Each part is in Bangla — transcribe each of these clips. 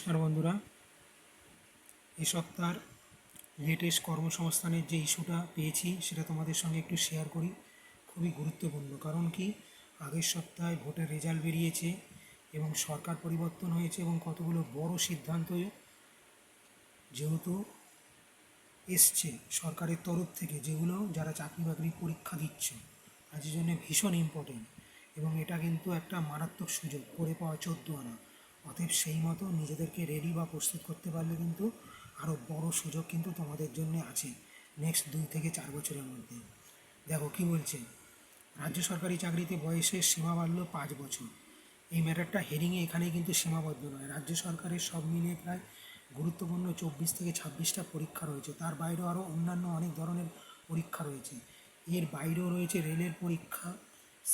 নমস্কার বন্ধুরা, এই সপ্তাহের লেটেস্ট কর্মসংস্থানের যে ইস্যুটা পেয়েছি সেটা তোমাদের সঙ্গে একটু শেয়ার করি। খুবই গুরুত্বপূর্ণ, কারণ কি আগের সপ্তাহে ভোটের রেজাল্ট বেরিয়েছে এবং সরকার পরিবর্তন হয়েছে এবং কতগুলো বড় সিদ্ধান্ত যেহেতু এসছে সরকারের তরফ থেকে, যেগুলো যারা চাকরি বাকরির পরীক্ষা দিচ্ছে তাদের জন্য ভীষণ ইম্পর্টেন্ট। এবং এটা কিন্তু একটা মারাত্মক সুযোগ করে পাওয়া 14 আনা। অতএব সেই মতো নিজেদেরকে রেডি বা প্রস্তুত করতে পারলে কিন্তু আরও বড় সুযোগ কিন্তু তোমাদের জন্য আছে নেক্সট 2 থেকে 4 বছরের মধ্যে। দেখো কি বলছে, রাজ্য সরকারি চাকরিতে বয়সের সীমা বাড়ল 5 বছর। এই ম্যাটারটা হেডিংয়ে এখানে কিন্তু সীমাবদ্ধ নয়, রাজ্য সরকারের সব মিলিয়ে প্রায় গুরুত্বপূর্ণ 24 থেকে 26টা পরীক্ষা রয়েছে। তার বাইরেও আরও অন্যান্য অনেক ধরনের পরীক্ষা রয়েছে। এর বাইরেও রয়েছে রেলের পরীক্ষা,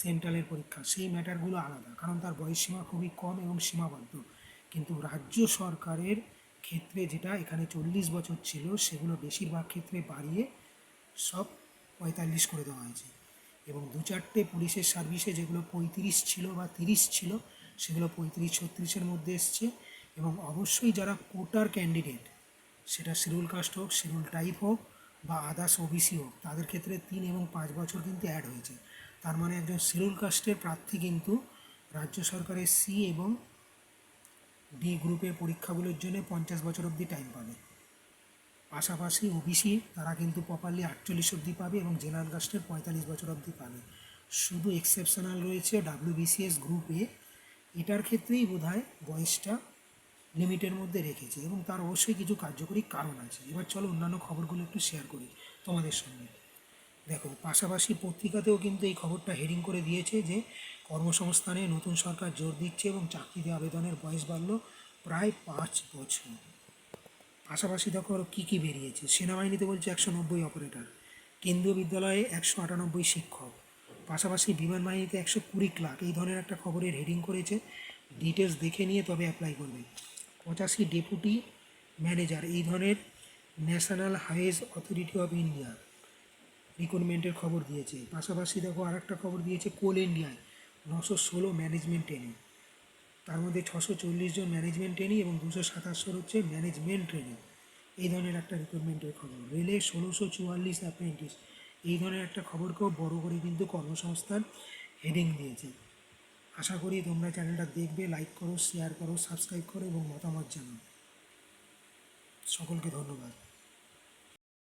সেন্ট্রালের পরীক্ষা। সেই ম্যাটারগুলো আলাদা, কারণ তার বয়সসীমা খুবই কম এবং সীমাবদ্ধ। কিন্তু রাজ্য সরকারের ক্ষেত্রে যেটা এখানে 40 বছর ছিল, সেগুলো বেশিরভাগ ক্ষেত্রে বাড়িয়ে সব 45 করে দেওয়া হয়েছে। এবং 2-4টে পুলিশের সার্ভিসে যেগুলো 35 ছিল বা 30 ছিল, সেগুলো 35-36-এর মধ্যে এসছে। এবং অবশ্যই যারা কোটার ক্যান্ডিডেট, সেটা শিডিউল কাস্ট হোক, শিডিউল টাইপ হোক বা আদার্স ওবিসি হোক, তাদের ক্ষেত্রে 3 এবং 5 বছর কিন্তু অ্যাড হয়েছে। তার মানে একজন শিডিউল কাস্টের প্রার্থী কিন্তু রাজ্য সরকারের সি এবং ডি গ্রুপের পরীক্ষাগুলোর জন্য 50 বছর অবধি টাইম পাবে। পাশাপাশি ওবিসি তারা কিন্তু প্রপারলি 48 অবধি পাবে এবং জেনারেল কাস্টের 45 বছর অবধি পাবে। শুধু এক্সেপশনাল রয়েছে ডাব্লিউবিসিএস গ্রুপ এ, এটার ক্ষেত্রেই বোধহয় বয়সটা লিমিটের মধ্যে রেখেছে এবং তার অবশ্যই কিছু কার্যকরী কারণ আছে। এবার চলো অন্যান্য খবরগুলো একটু শেয়ার করি তোমাদের সঙ্গে। দেখো, পাশাপাশি পত্রিকাতেও কিন্তু এই খবরটা হেডিং করে দিয়েছে যে কর্মসংস্থানে নতুন সরকার জোর দিচ্ছে এবং চাকরিতে আবেদনের বয়স বাড়ল প্রায় 5 বছর। পাশাপাশি দেখো আরও কী কী বেরিয়েছে। সেনাবাহিনীতে বলছে 190 অপারেটর, কেন্দ্রীয় বিদ্যালয়ে 198 শিক্ষক, পাশাপাশি বিমান বাহিনীতে 120 ক্লার্ক। এই ধরনের একটা খবরের হেডিং করেছে। ডিটেলস দেখে নিয়ে তবে অ্যাপ্লাই করবে। 85 ডেপুটি ম্যানেজার, এই ধরনের national highways authority of India রিক্রুটমেন্টের খবর দিয়েছে। পাশাপাশি দেখো আর একটা খবর দিয়েছে, কোল ইন্ডিয়ায় 916 ম্যানেজমেন্ট ট্রেনিং, তার মধ্যে 640 জন ম্যানেজমেন্ট ট্রেনিং এবং 277 হচ্ছে ম্যানেজমেন্ট ট্রেনিং। এই ধরনের একটা রিক্রুটমেন্টের খবর। রেলে 1644 অ্যাপ্রেন্টিস, এই ধরনের একটা খবরকেও বড় করে কিন্তু কর্মসংস্থান হেডিং দিয়েছে। আশা করি তোমরা চ্যানেলটা দেখবে, লাইক করো, শেয়ার করো, সাবস্ক্রাইব করো এবং মতামত জানাও। সকলকে ধন্যবাদ।